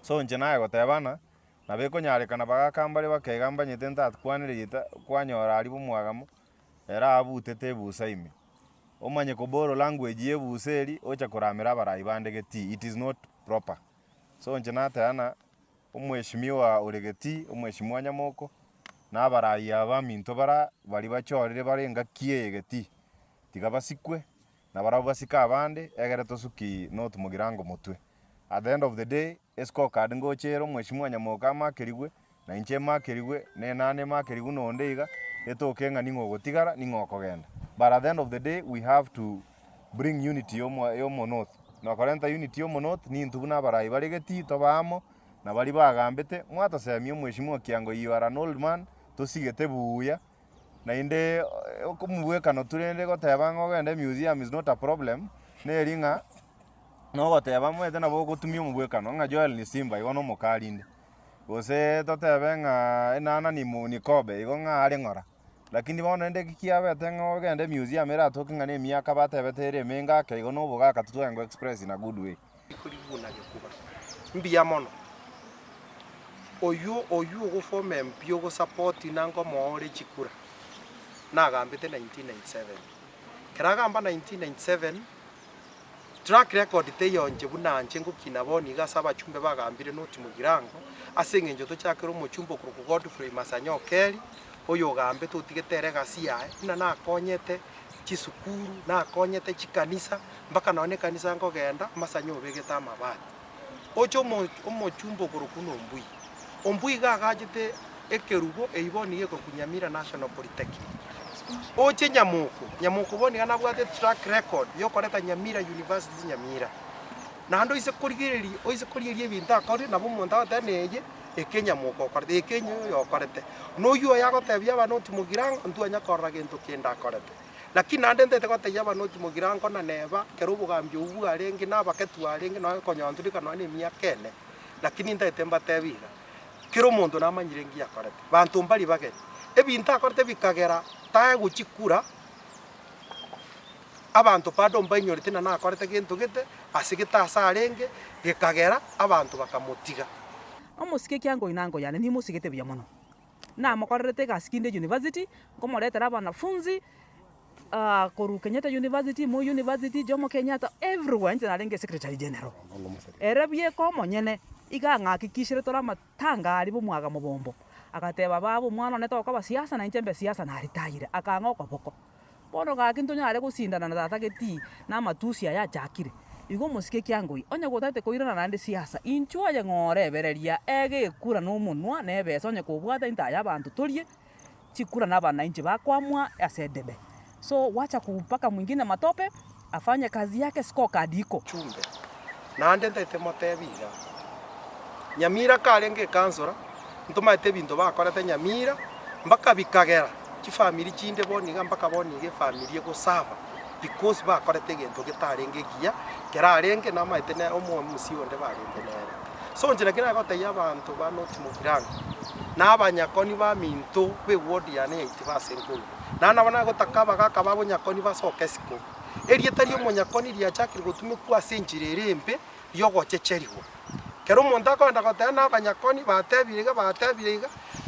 so nche naye gotebana na bekonyarikana bagakambare bakegambanyete ntatkwanirite kwanyora ari bomwagamo era abutete ebusa ime omanye koboro language yebusa eri ocha koramera abarai bande geti it is not proper so nche nateana omweshimiwa oregeti omweshimiwa Nyamoko na abarai aba minto bara bari bachorire barenga kie geti tiga basikwe na bara basika abande egere tosuki not mugirango mutwe at the end of the day esko card ngochero mweshimiwa Nyamoko amakerigwe na inche makerigwe ne nane makerigwe nonde iga etokenga ningo gotigara ningo kogenda but at the end of the day we have to bring unity yomo north na korenta unity yomo north ni ntubuna barai baregeti tobamo na bari bagambete mwatasemia mweshimiwa Kiango you are an old man tosigete buya na inde okumubwekano turende goteba ngogende museum is not a problem neringa no goteba mwete na bogotumia omubwekano nga Joel ni Simba igono mokarinde gose totebe nga enana ni Kobe igo nga ari ng'ora lakini bono ende kikiabete ngogende museum era tokinga ne miaka batebetere menga ke igo no boga katutwengo express in a good way kuriguna gikuba mbia mono oyu go form MP go support nango moore chikura nagambite 1997 kiragamba 1997 track record teyonje bunanje ngukina boni gasaba chumbe bagambire noti mugirango asengenjo tochakira umuchumbo ku Godfrey Masanyokeli oyo gambe tutigetere gasiae na konyete chisukuru na konyete chikanisa mpaka naone kanisa ngogenda Masanyo begeta amabati ocho umuchumbo kurukuno ombui gagajete ekerugo eiboni yeko kunyamira National Polytechnic oche Nyamoko boni gana bwate track record yokoreta Nyamira University Nyamira na ando ise korigeri ebintu akore nabo monta ataneye ekenyamoko korete ekenyo yokorete no yo yagotebia banoti mugirango ntuanya korra gento kenda akorete lakini ande ndete gotebia banoti mugirango na neba kerubo gambyo ubu arenge na baketu arenge no konyonturika no ni miakene lakini ndete mbatebiga kiro mondo namanyire ngia korete bantu mbali bagete ebintu akorete bikagera tae guchikura abantu pado mbanyorite na nakorete gento gete asigita asarenge gekagera abantu bakamotiga omusike Kiango inango yani ni musigete bya mono na makorete gaskinde university ngomoretera abanafunzi koru Kenyatta University Moi University Jomo Kenyatta everywhere nje narenge secretary general erebye komo nyene iga ngakikishire tora matanga ari bomwaga mubombo agateba babo mwana neto kwa siasa na inchembe siasa na retire akangoka boko bono gakinto nyare gusindana na tata geti na matusi ya jakire igo musike Kiango onye gotate koirana nande siasa inchwa ya ngore bereria ege kura no munwa nebe sonye kubwata inta ya bantu torie chikura na bana inchi bakwamwa asedebe so wacha kupaka mwingine matope afanye kazi yake scorecard iko chumbe na ndende temotebiga Nyamira karenge kansora ntumate bintu bakorete Nyamira mpaka bikagera chifamily chinde boniga mpaka bonige family go sava because bakorete gento gitarenge giya kerarenge na maitene omwe musiwonde barenge nere so njira kina goteya abantu banoti mugirango na abanyakoni ba minto be ward yane 80% na bana gotakaba gakaba bonyakoni basoke siko erietari omonyakoni ria chakiri gutume kwa century rembe yogochecheriwo kero monta kwenda gotena abanyakoni batebiriga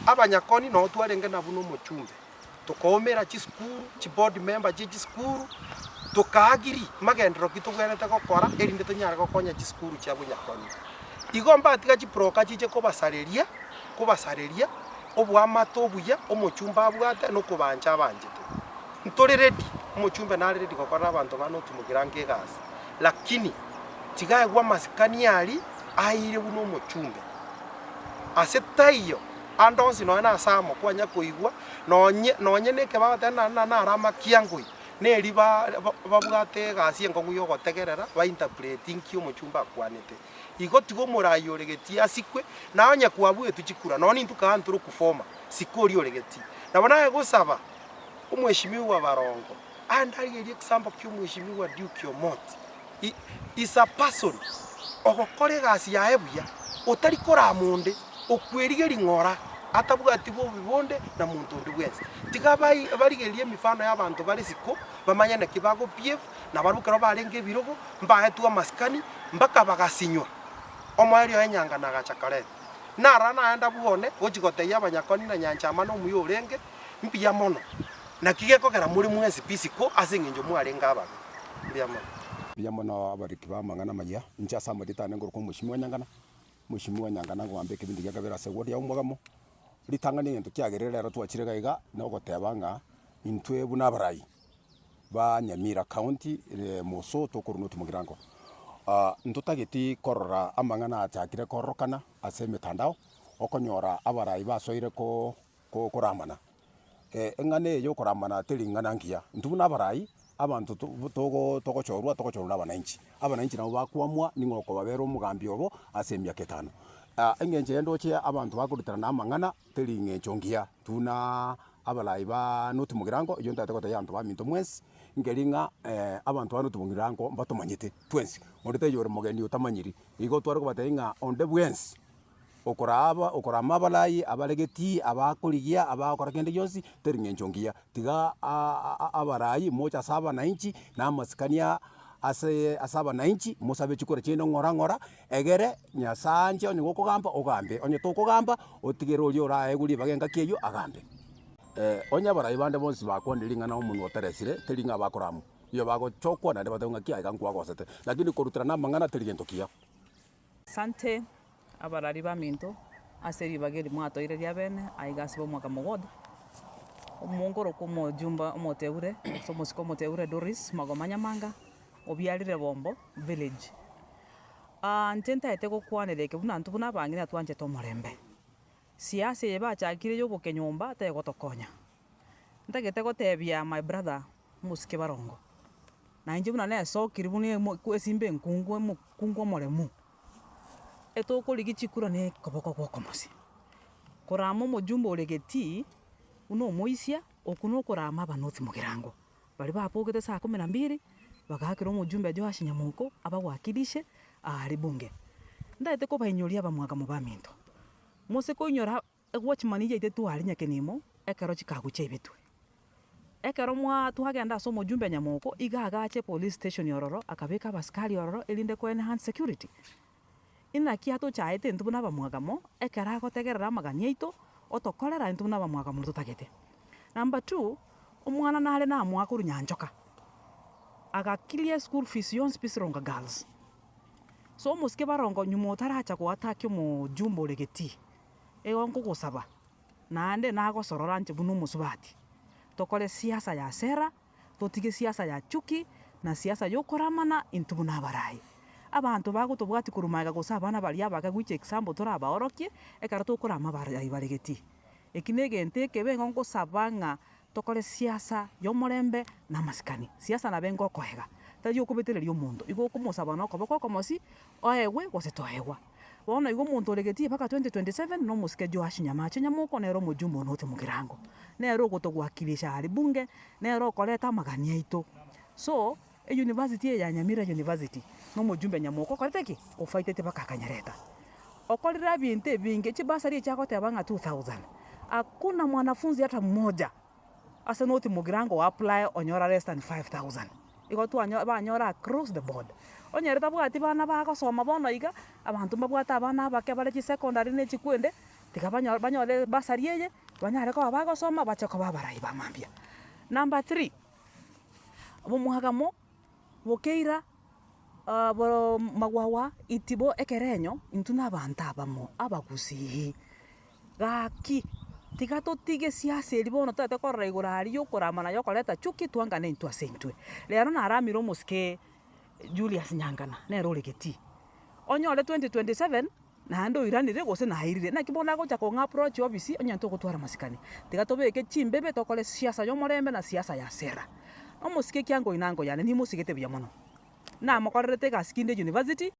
abanyakoni no twarenge na buno muchumbe tukomera chiskuru chi board member chiskuru tukagiri magendero kitugwerete gokora erinde tunyara gokonya chiskuru cha bunyakoni igomba tiga chiproka chiche kobasareria obwamato obuya omuchumba abwate no kubanja abanjete ntore ready omuchumbe na ready gokora abantu banoti mugirange gas lakini tiga gwa masikani ali aire buno omuchumbe asetayo andonsi no na samo kwanya kuigwa nonye neke batena na arama Kiango neri babwate gasi engongu yogotegerera ba interpreting kyo muchumba kwanete igo tigo murayi oregeti asikwe na anya kwabu etuchikura noni ntukanturu kufoma sikori oregeti nabona gusaba umweshimiwa Barongo andari example kyo mweshimiwa Duke Omoti is a person ogokore gasi ya ebuya otari kora munde okwerigeria ngora atabwati bo bibonde na muntu ndi wese tigabai barigerie mifano y'abantu bari siko bamanya na kibago PF na barukero barenge birogo mbahe tuwa maskani mpaka bagasinywa omoerio enyanga na gachakoret nara naenda buone gochigoteia abanyakoni na nyanchama no muyo orenge mpiya mono na kigekogera muri mwezi pisiko ase ng'encho mwarenga abaga mpiya mono abariki ba mang'ana maya ncha samaditane ngoro ko mushimwa nyangana ngwambe kibindi gya kabera se wodi yaumwagamo litangani ngento kyagerera rero twachire gaiga no goteba nga intwe buna barai ba Nyamira County moso tokuru no tumugirango ntutagiti korora amang'ana achakire korokana ase mitandao okonyora abarai basoire ko koramana engane yo koramana telingana ngia ntubuna abarai abantu togochorwa abananchi nabo bakwamwa ning'oko babera omugambi obo ase emiaka 5 engenche endoche abantu bakurutana na amang'ana teling'encho ngia tuna abarai ba notumugirango iyo ntate gota yantu baminto mwesi ngeringa abantu bano tumugirango batomanyite twensi ondete yore mogeni utamanyiri igo tware kubatenga onde bwensi okorama abalai abalegeti abakurigia abakora kende yonsi tering'encho ngia tiga abarai mocha saba na inchi na maskania asaba na inchi musabe chikora chino ngora egere nyasanje onye gokogamba ogambe onye tokogamba otigere oli ora eguri bagenga keyo agambe onya barai bande bonsi bakwondiringa na umuntu oteresire teringa bakoramu iyo bagochokwa na batonga kia igankwa gosete lakini korutira na mang'ana terigento kia sante abarari baminto aseri bageri mwatoire ria bene aigasibo mwaka mogode omongoro komo jumba omoteure somosiko moteure Doris magomanya manga obiarire bombo village ntenta ete gokwanireke buna ntu buna bangina twanje tomorembe siasa ye bachakire yo gokenyomba te gotokonya ntagete gotebia my brother musike barongo na inje buna neso kiribuni kwesimbe nkungwe moremu eto koligi chikura ne koboko gwokomosi koramo mojumbo oregeti uno moisia okuno korama banoti mugirango bali bapogete saa 12 bagakira omujumbe jo ashinyamuko abagwakirishe ari bunge ndaite ko bainyoria bamwaga mu baminto mose ko inyora watchman ite twari nyakenimo ekero chikaguche ibitwe ekero mwa tuhagenda so mujumbe nyamuko igagache police station yororo akabeka baskari yororo elinde ko enhance security ina kiato chaite ntubuna bamwagamo ekera gotegerera maganyeito otokorera ntubuna bamwagamo tutagete number 2 omwana nare na mwakuru nyanjoka agakilia school fees yonse pisironga girls so muske barongo nyumo taracha ko atake mu jumbo legeti ewanko gusaba nande nago sorora nche bunu musubati tokole siasa ya sera totige siasa ya chuki na siasa yo koramana intubuna barai abantu bagutubwati kurumaga gusaba na bali abaga gwiche example toraba orokie ekarato korama barai baregeti ekinege nteke bengo ngosabanga tokole siasa yo morembe na maskani siasa na bengo kohega tari okubetereria omonto igo kumusaba no koboko komosi oewe gosetoewa bona igo omonto oregeti paka 2027 no musike jo ashinyama chenyamuko nero mujumbo note mugirango nero gotogwakirisha ari bunge nero koleta magania ito so university ya Nyamira University no mujumbe nyamuko koreteki ofaitete paka Kanyareta okolira binte binge chibasari chako tebanga 2000 hakuna mwanafunzi hata mmoja asa noti mugirango apply onyora less than 5000 igotu banyora across the board onyereta bwati bana bagosoma bono iga abantu babwata abana bake bari secondary ne chikwende tika banyore basari yeye banyare ko bagosoma bachako babarai bamambia number 3 bomwagamo bokeira magwawa itibo ekerenyo intuna banta bamo abagusi gaki tigato tige siasa elibono tate korra igura ari yo koramana yo koleta chuki twangane into asentwe lero naramiro muske Julius Nyangana nero legeti onyole 2027 na ndo iranire gose na hairire na kibona gocha ko approach obisi onyanto gutwara masikani tigato beke chimbebe tokole siasa yo morembe na siasa ya sera no muske kyango inango yane ni musigete bya mono na makorete ga Skinde University